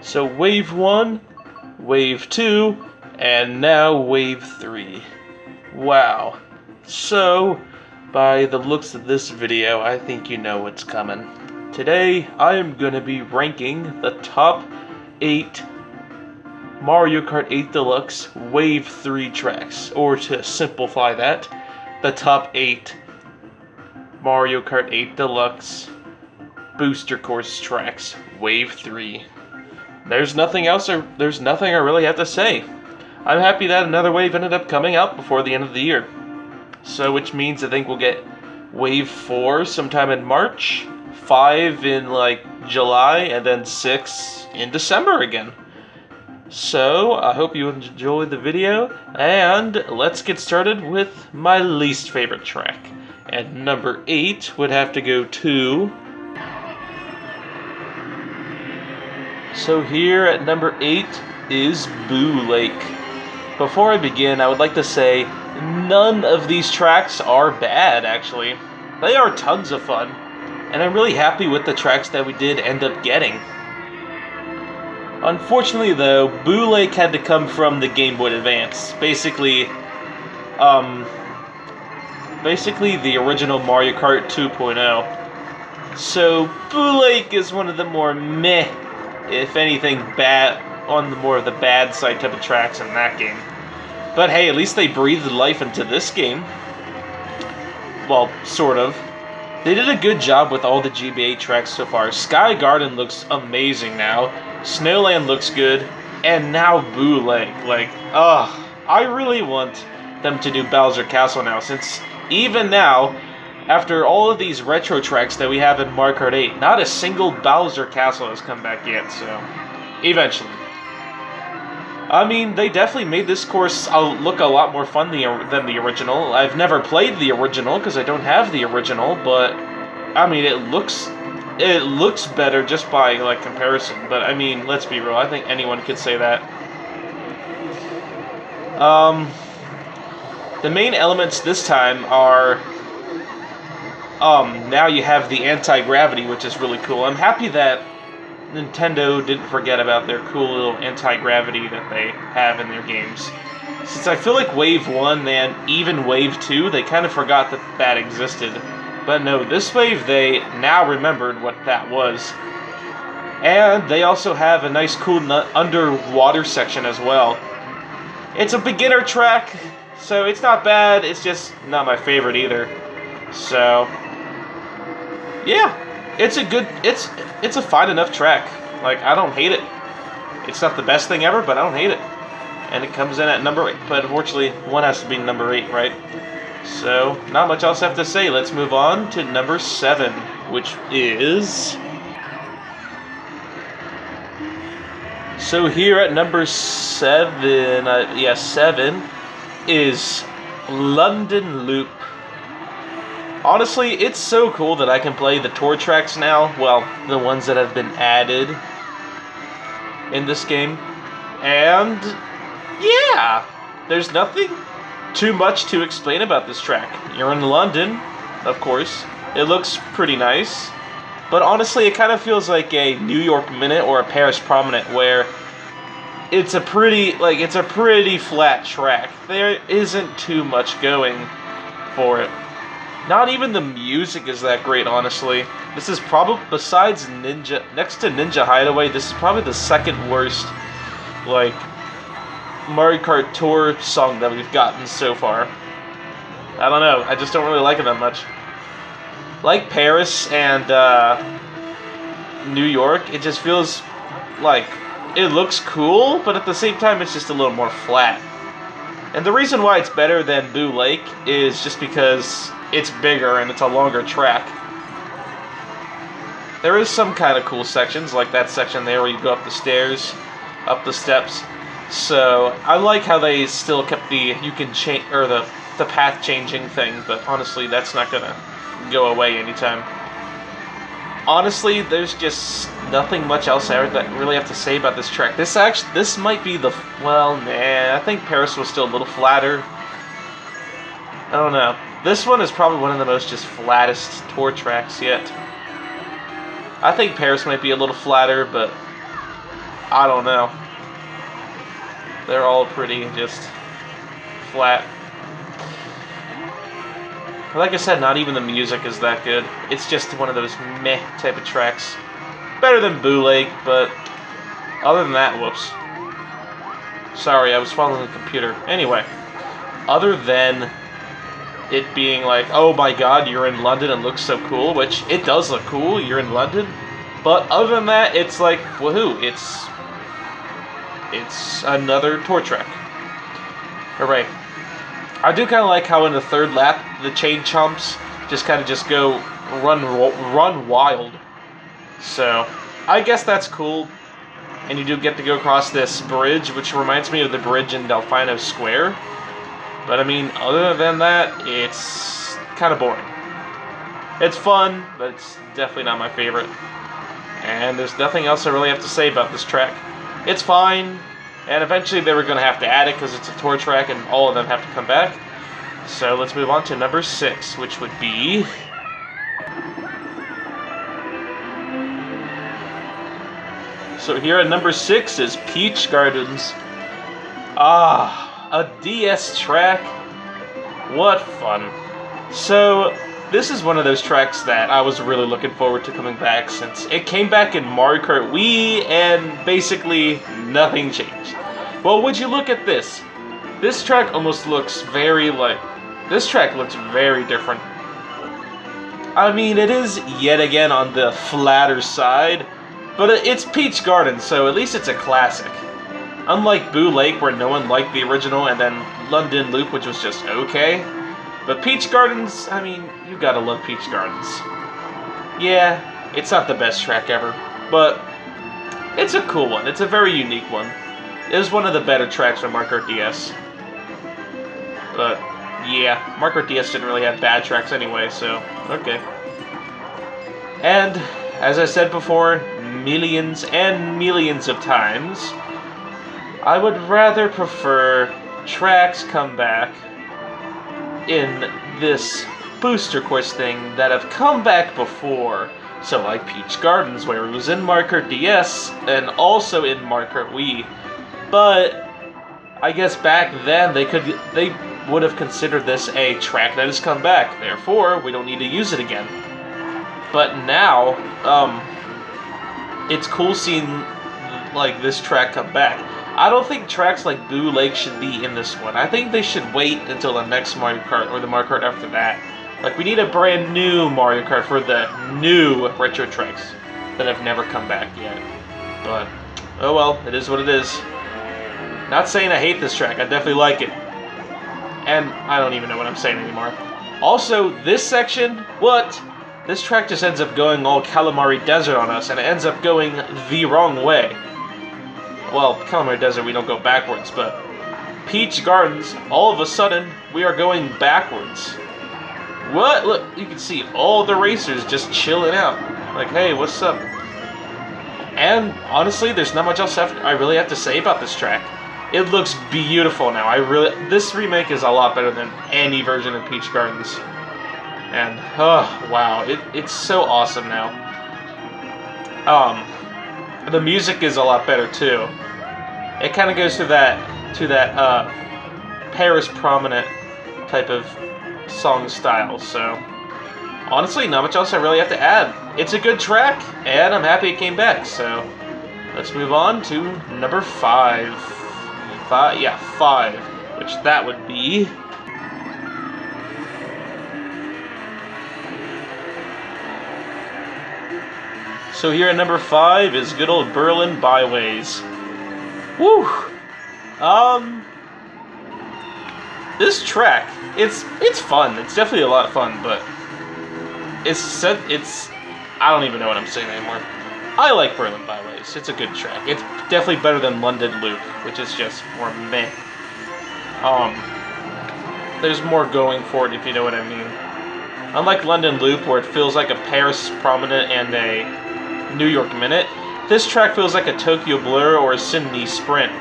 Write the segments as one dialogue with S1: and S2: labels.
S1: So Wave 1, Wave 2, and now Wave 3. Wow. So, by the looks of this video, I think you know what's coming. Today, I am going to be ranking the top 8 Mario Kart 8 Deluxe Wave 3 tracks. Or to simplify that, the top 8 Mario Kart 8 Deluxe Booster Course tracks, Wave 3. There's nothing I really have to say. I'm happy that another wave ended up coming out before the end of the year. So, which means I think we'll get Wave 4 sometime in March, 5 in like July, and then 6 in December again. So, I hope you enjoyed the video, and let's get started with my least favorite track. And number 8 would have to go to... So here at number 8 is Boo Lake. Before I begin, I would like to say none of these tracks are bad, actually. They are tons of fun, and I'm really happy with the tracks that we did end up getting. Unfortunately, though, Boo Lake had to come from the Game Boy Advance. Basically the original Mario Kart 2.0. So, Boo Lake is one of the more meh, if anything, bad, on the more of the bad side type of tracks in that game. But hey, at least they breathed life into this game. Well, sort of. They did a good job with all the GBA tracks so far. Sky Garden looks amazing now. Snowland looks good. And now Boo Lake. I really want them to do Bowser Castle now, since even now, after all of these retro tracks that we have in Mario Kart 8, not a single Bowser Castle has come back yet, so... eventually. I mean, they definitely made this course look a lot more fun than the original. I've never played the original, because I don't have the original, but... I mean, it looks better just by, like, comparison. But, I mean, let's be real, I think anyone could say that. The main elements this time are... now you have the anti-gravity, which is really cool. I'm happy that Nintendo didn't forget about their cool little anti-gravity that they have in their games. Since I feel like Wave 1 and even Wave 2, they kind of forgot that that existed. But no, this wave, they now remembered what that was. And they also have a nice cool underwater section as well. It's a beginner track, so it's not bad, it's just not my favorite either. So... yeah, it's a fine enough track. Like, I don't hate it. It's not the best thing ever, but I don't hate it. And it comes in at number 8, but unfortunately, one has to be number 8, right? So, not much else I have to say. Let's move on to number 7, which is... So here at number 7, 7, is London Loop. Honestly, it's so cool that I can play the tour tracks now, well, the ones that have been added in this game. And, yeah, there's nothing too much to explain about this track. You're in London, of course. It looks pretty nice. But honestly, it kind of feels like a New York Minute or a Paris Promenade, where it's a pretty flat track. There isn't too much going for it. Not even the music is that great, honestly. This is probably, besides next to Ninja Hideaway, this is probably the second worst, like, Mario Kart Tour song that we've gotten so far. I don't know, I just don't really like it that much. Like Paris and New York, it just feels like it looks cool, but at the same time it's just a little more flat. And the reason why it's better than Boo Lake is just because it's bigger and it's a longer track. There is some kind of cool sections, like that section there where you go up the stairs, up the steps. So I like how they still kept the the path changing thing, but honestly, that's not gonna go away anytime. Honestly, there's just nothing much else I really have to say about this track. This might be the... well, nah, I think Paris was still a little flatter. I don't know. This one is probably one of the most just flattest tour tracks yet. I think Paris might be a little flatter, but I don't know. They're all pretty just flat. Like I said, not even the music is that good. It's just one of those meh type of tracks. Better than Boo Lake, but other than that, whoops. Sorry, I was following the computer. Anyway, other than it being like, oh my god, you're in London and looks so cool, which it does look cool, you're in London. But other than that, it's like, woohoo, it's another tour track. Hooray. I do kind of like how in the third lap, the chain chomps just kind of just go run wild. So, I guess that's cool. And you do get to go across this bridge, which reminds me of the bridge in Delfino Square. But I mean, other than that, it's kind of boring. It's fun, but it's definitely not my favorite. And there's nothing else I really have to say about this track. It's fine, and eventually they were going to have to add it because it's a tour track and all of them have to come back. So let's move on to number 6, which would be... So here at number 6 is Peach Gardens. Ah, a DS track. What fun. So, this is one of those tracks that I was really looking forward to coming back since it came back in Mario Kart Wii and basically nothing changed. Well, would you look at this? This track almost looks very like... This track looks very different. I mean, it is yet again on the flatter side, but it's Peach Gardens, so at least it's a classic. Unlike Boo Lake, where no one liked the original, and then London Loop, which was just okay. But Peach Gardens, I mean, you gotta love Peach Gardens. Yeah, it's not the best track ever, but it's a cool one. It's a very unique one. It was one of the better tracks from Mario Kart DS. But, yeah, Mario Kart DS didn't really have bad tracks anyway, so, okay. And, as I said before, millions and millions of times, I would rather prefer tracks come back in this booster course thing that have come back before. So like Peach Gardens, where it was in Mario Kart DS and also in Mario Kart Wii. But I guess back then they would have considered this a track that has come back. Therefore, we don't need to use it again. But now, it's cool seeing like this track come back. I don't think tracks like Boo Lake should be in this one. I think they should wait until the next Mario Kart or the Mario Kart after that. Like, we need a brand new Mario Kart for the new retro tracks that have never come back yet. But, oh well, it is what it is. Not saying I hate this track, I definitely like it. And I don't even know what I'm saying anymore. Also, this section, what? This track just ends up going all Calamari Desert on us, and it ends up going the wrong way. Well, Calamari Desert, we don't go backwards, but Peach Gardens, all of a sudden, we are going backwards. What? Look, you can see all the racers just chilling out. Like, hey, what's up? And, honestly, there's not much else I really have to say about this track. It looks beautiful now. This remake is a lot better than any version of Peach Gardens. And, oh, wow, it's so awesome now. The music is a lot better too. It kind of goes to that Paris Prominent type of song style. So honestly, not much else I really have to add. It's a good track, and I'm happy it came back. So let's move on to number 5. 5, which that would be. So here at number 5 is good old Berlin Byways. Woo! This track, it's fun. It's definitely a lot of fun, but I don't even know what I'm saying anymore. I like Berlin Byways. It's a good track. It's definitely better than London Loop, which is just more meh. There's more going for it, if you know what I mean. Unlike London Loop, where it feels like a Paris Prominent and a New York Minute, this track feels like a Tokyo Blur or a Sydney Sprint,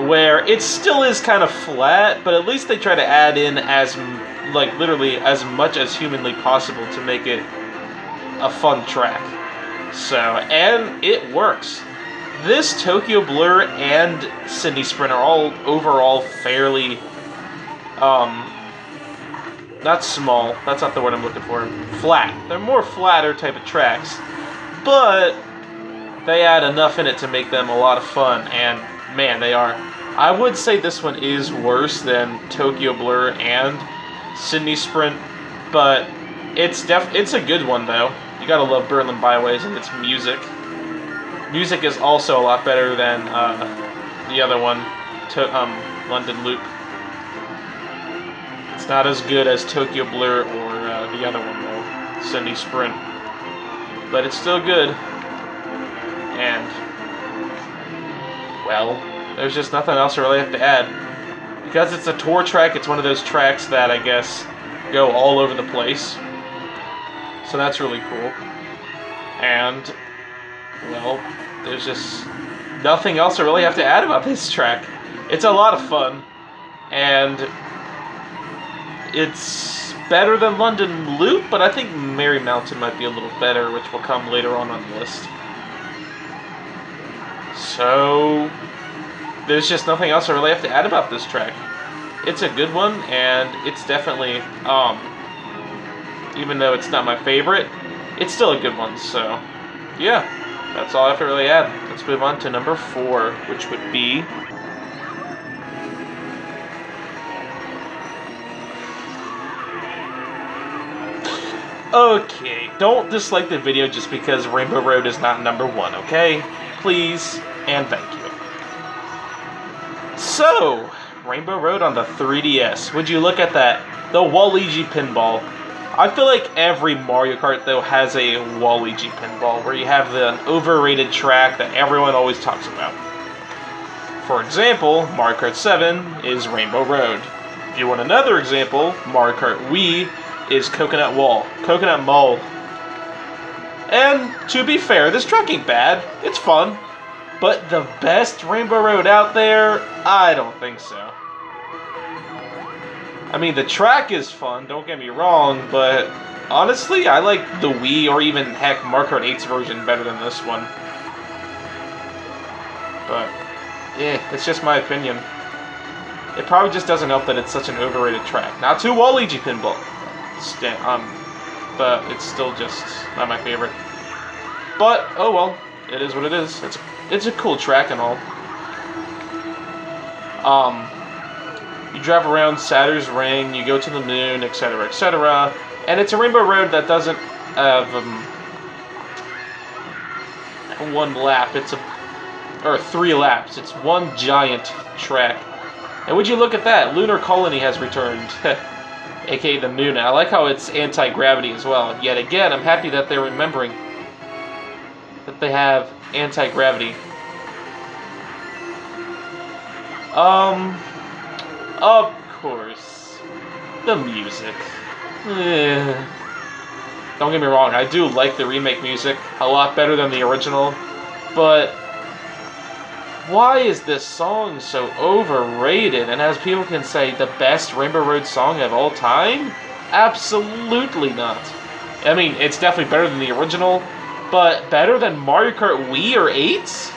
S1: where it still is kind of flat, but at least they try to add in literally as much as humanly possible to make it a fun track. So, and it works. this Tokyo Blur and Sydney Sprint are all overall fairly, not small. That's not the word I'm looking for. Flat. They're more flatter type of tracks, but they add enough in it to make them a lot of fun. And man, they are. I would say this one is worse than Tokyo Blur and Sydney Sprint, but it's a good one though. You gotta love Berlin Byways and its music. Music is also a lot better than the other one, London Loop. It's not as good as Tokyo Blur or the other one though, Sydney Sprint, but it's still good. And well, there's just nothing else I really have to add. Because it's a tour track, it's one of those tracks that I guess go all over the place. So that's really cool. And, well, there's just nothing else I really have to add about this track. It's a lot of fun. And it's better than London Loop, but I think Merry Mountain might be a little better, which will come later on the list. So there's just nothing else I really have to add about this track. It's a good one, and it's definitely, even though it's not my favorite, it's still a good one, so, yeah, that's all I have to really add. Let's move on to number 4, which would be okay, don't dislike the video just because Rainbow Road is not number 1, okay? Please, and thank you. So, Rainbow Road on the 3DS. Would you look at that? The Waluigi pinball. I feel like every Mario Kart, though, has a Waluigi pinball, where you have the overrated track that everyone always talks about. For example, Mario Kart 7 is Rainbow Road. If you want another example, Mario Kart Wii is Coconut Mall. And, to be fair, this track ain't bad. It's fun. But the best Rainbow Road out there? I don't think so. I mean, the track is fun, don't get me wrong, but honestly, I like the Wii or even, heck, Mario Kart 8's version better than this one. But, it's just my opinion. It probably just doesn't help that it's such an overrated track. Not too Waluigi pinball. But it's still just not my favorite. But, oh well, it is what it is. It's a cool track and all. You drive around Saturn's ring, you go to the moon, etc., etc. And it's a Rainbow Road that doesn't have one lap. Or 3 laps. It's one giant track. And would you look at that? Lunar Colony has returned. AKA the moon. I like how it's anti-gravity as well. Yet again, I'm happy that they're remembering that they have anti-gravity. Of course, the music. Don't get me wrong, I do like the remake music a lot better than the original, but why is this song so overrated? And as people can say, the best Rainbow Road song of all time? Absolutely not. I mean, it's definitely better than the original, but better than Mario Kart Wii or 8's?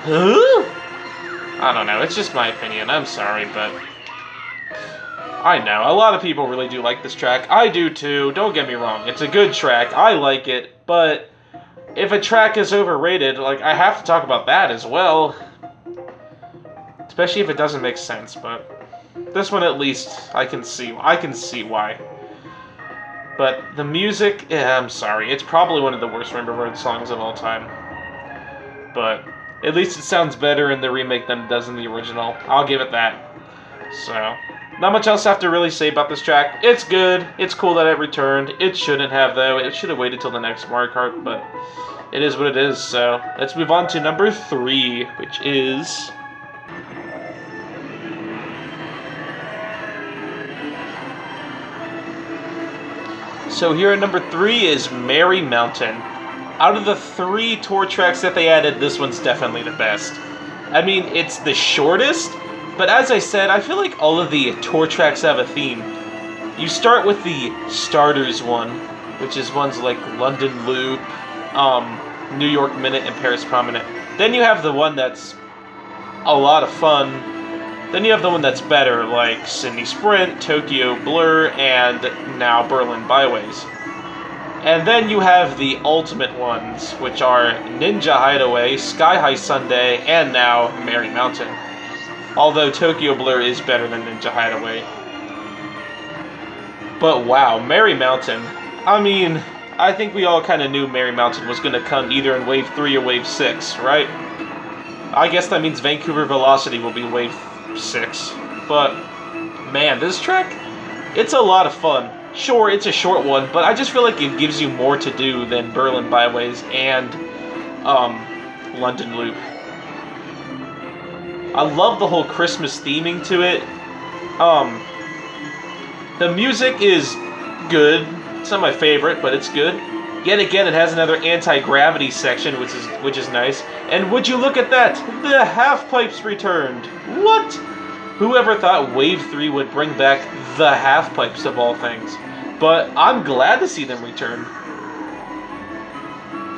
S1: Huh? I don't know, it's just my opinion, I'm sorry, but I know, a lot of people really do like this track. I do too, don't get me wrong, it's a good track, I like it, but if a track is overrated, like, I have to talk about that as well. Especially if it doesn't make sense, but this one at least, I can see why. But the music, I'm sorry, it's probably one of the worst Rainbow Road songs of all time. But at least it sounds better in the remake than it does in the original. I'll give it that. So, not much else I have to really say about this track. It's good. It's cool that it returned. It shouldn't have, though. It should have waited till the next Mario Kart, but it is what it is. So, let's move on to number 3, which is So here at number 3 is Merry Mountain. Out of the 3 tour tracks that they added, this one's definitely the best. I mean, it's the shortest, but as I said, I feel like all of the tour tracks have a theme. You start with the starters one, which is ones like London Loop, New York Minute, and Paris Promenade. Then you have the one that's a lot of fun. Then you have the one that's better, like Sydney Sprint, Tokyo Blur, and now Berlin Byways. And then you have the ultimate ones, which are Ninja Hideaway, Sky High Sundae, and now Merry Mountain. Although Tokyo Blur is better than Ninja Hideaway. But wow, Merry Mountain. I mean, I think we all kind of knew Merry Mountain was going to come either in Wave 3 or Wave 6, right? I guess that means Vancouver Velocity will be Wave 6. But, man, this track, it's a lot of fun. Sure, it's a short one, but I just feel like it gives you more to do than Berlin Byways and London Loop. I love the whole Christmas theming to it. The music is good. It's not my favorite, but it's good. Yet again, it has another anti-gravity section, which is nice. And would you look at that? The half-pipes returned. What? Whoever thought Wave 3 would bring back the half-pipes of all things? But I'm glad to see them return.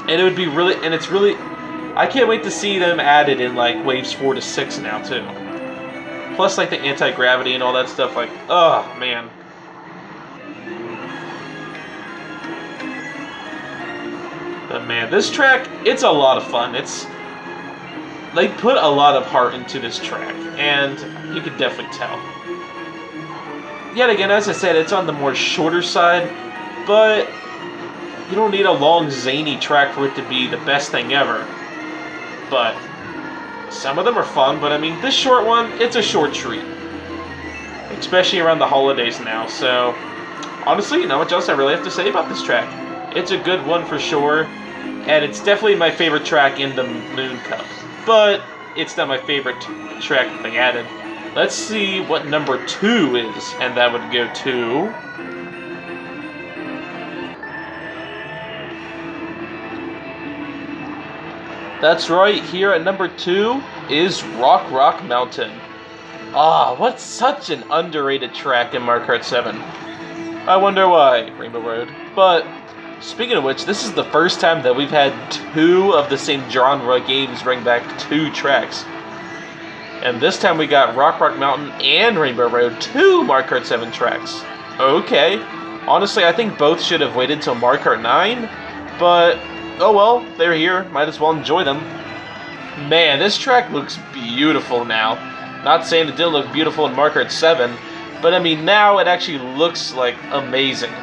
S1: And it would be really, and it's really, I can't wait to see them added in like Waves 4 to 6 now too. Plus like the anti-gravity and all that stuff, like, oh man. But man, this track, it's a lot of fun. They put a lot of heart into this track, and you can definitely tell. Yet again, as I said, it's on the more shorter side, but you don't need a long, zany track for it to be the best thing ever. But some of them are fun, but I mean, this short one, it's a short treat. Especially around the holidays now, so honestly, not much else I really have to say about this track. It's a good one for sure, and it's definitely my favorite track in the Moon Cup. But it's not my favorite track that they added. Let's see what number 2 is, and that would go to... That's right, here at number 2 is Rock Mountain. Ah, what's such an underrated track in Mario Kart 7? I wonder why, Rainbow Road. But, speaking of which, this is the first time that we've had 2 of the same genre games bring back 2 tracks. And this time we got Rock Mountain and Rainbow Road, 2 Mario Kart 7 tracks. Okay. Honestly, I think both should have waited till Mario Kart 9, but oh well, they're here. Might as well enjoy them. Man, this track looks beautiful now. Not saying it didn't look beautiful in Mario Kart 7, but I mean, now it actually looks like amazing.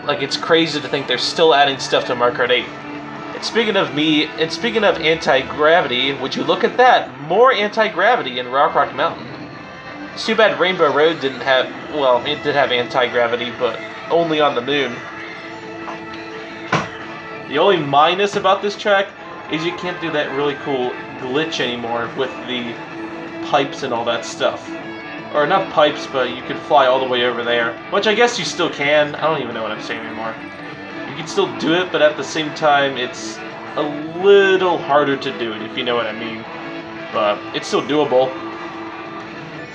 S1: Like, it's crazy to think they're still adding stuff to Mario Kart 8. Speaking of anti-gravity, would you look at that? More anti-gravity in Rock Mountain. It's too bad Rainbow Road didn't have, well, it did have anti-gravity, but only on the moon. The only minus about this track is you can't do that really cool glitch anymore with the pipes and all that stuff. Or not pipes, but you can fly all the way over there, which I guess you still can. I don't even know what I'm saying anymore. You can still do it, but at the same time, it's a little harder to do it, if you know what I mean. But it's still doable.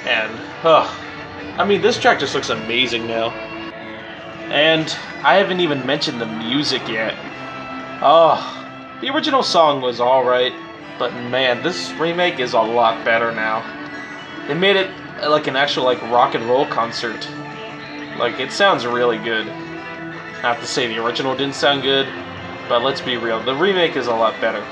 S1: And, I mean, this track just looks amazing now. And I haven't even mentioned the music yet. The original song was alright, but man, this remake is a lot better now. They made it like an actual rock and roll concert. Like, it sounds really good. I have to say, the original didn't sound good, but let's be real, the remake is a lot better.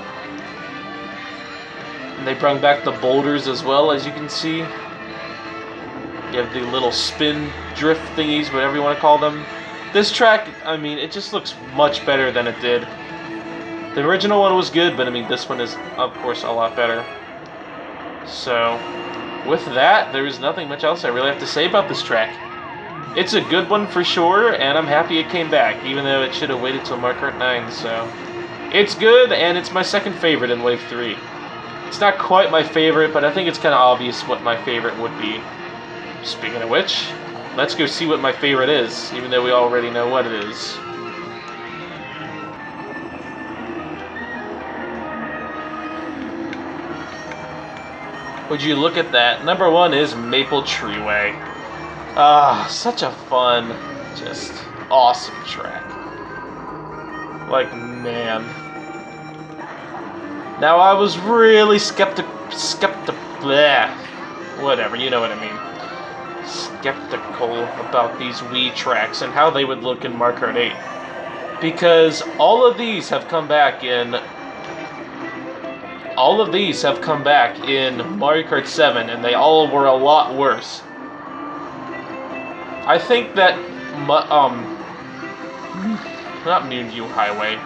S1: And they brought back the boulders as well, as you can see. You have the little spin drift thingies, whatever you want to call them. This track, I mean, it just looks much better than it did. The original one was good, but I mean, this one is, of course, a lot better. So, with that, there's nothing much else I really have to say about this track. It's a good one for sure, and I'm happy it came back, even though it should have waited till Mario Kart 9, so... It's good, and it's my second favorite in Wave 3. It's not quite my favorite, but I think it's kind of obvious what my favorite would be. Speaking of which, let's go see what my favorite is, even though we already know what it is. Would you look at that? Number 1 is Maple Treeway. Such a fun, just awesome track. Like, man. Now, I was really bleh, whatever, you know what I mean. Skeptical about these Wii tracks and how they would look in Mario Kart 8. Because all of these have come back in Mario Kart 7, and they all were a lot worse. I think that, not Moonview Highway.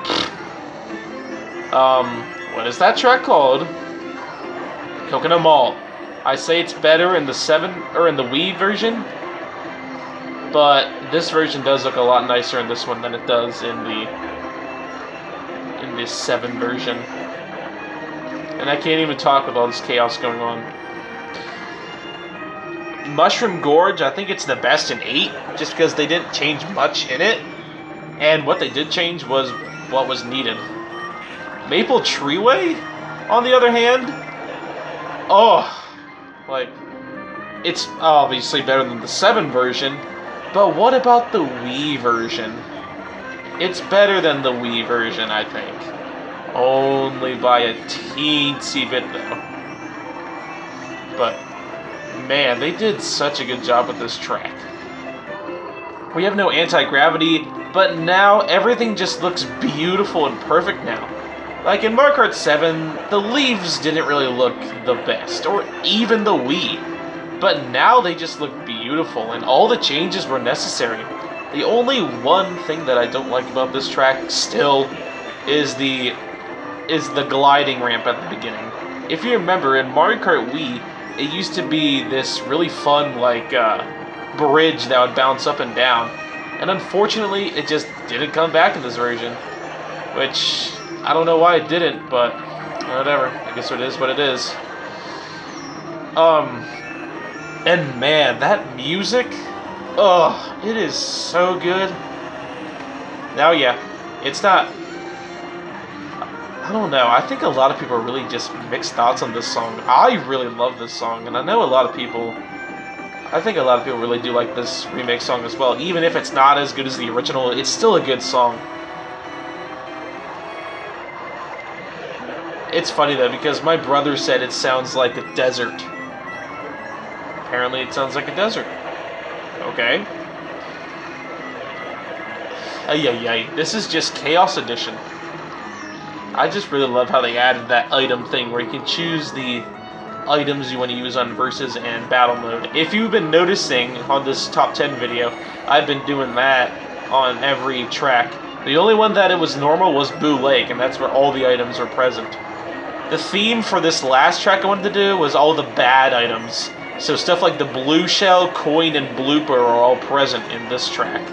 S1: What is that track called? Coconut Mall. I say it's better in the Wii version, but this version does look a lot nicer in this one than it does in the 7 version. And I can't even talk with all this chaos going on. Mushroom Gorge, I think it's the best in 8, just because they didn't change much in it, and what they did change was what was needed. Maple Treeway, on the other hand, it's obviously better than the 7 version, but what about the Wii version? It's better than the Wii version, I think. Only by a teensy bit, though. But, man, they did such a good job with this track. We have no anti-gravity, but now everything just looks beautiful and perfect now. Like in Mario Kart 7, the leaves didn't really look the best, or even the Wii. But now they just look beautiful, and all the changes were necessary. The only one thing that I don't like about this track still is the gliding ramp at the beginning. If you remember, in Mario Kart Wii, it used to be this really fun, bridge that would bounce up and down. And unfortunately, it just didn't come back in this version. Which, I don't know why it didn't, but whatever. I guess it is what it is. And man, that music, it is so good. Now, yeah, it's not, I don't know, I think a lot of people are really just mixed thoughts on this song. I really love this song, and I think a lot of people really do like this remake song as well. Even if it's not as good as the original, it's still a good song. It's funny though, because my brother said it sounds like a desert. Apparently it sounds like a desert. Okay. Ay. This is just Chaos Edition. I just really love how they added that item thing where you can choose the items you want to use on Versus and Battle Mode. If you've been noticing on this top 10 video, I've been doing that on every track. The only one that it was normal was Boo Lake, and that's where all the items are present. The theme for this last track I wanted to do was all the bad items. So stuff like the blue shell, coin, and blooper are all present in this track.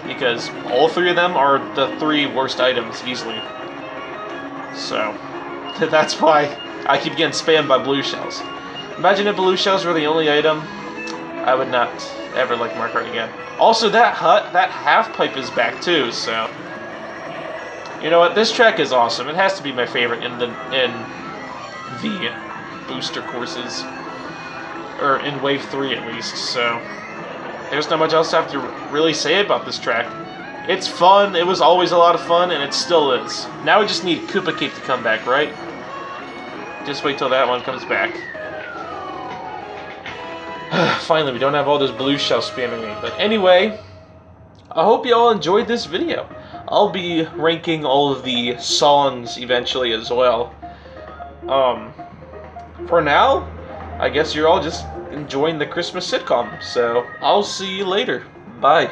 S1: Because all 3 of them are the 3 worst items, easily. So, that's why I keep getting spammed by blue shells. Imagine if blue shells were the only item, I would not ever like Mario Kart again. Also, that half pipe is back too, so... You know what, this track is awesome. It has to be my favorite in the booster courses. Or in Wave 3 at least, so... There's not much else I have to really say about this track. It's fun, it was always a lot of fun, and it still is. Now we just need Koopa Cape to come back, right? Just wait till that one comes back. Finally, we don't have all those blue shells spamming me. But anyway, I hope you all enjoyed this video. I'll be ranking all of the songs eventually as well. For now, I guess you're all just enjoying the Christmas sitcom. So, I'll see you later. Bye.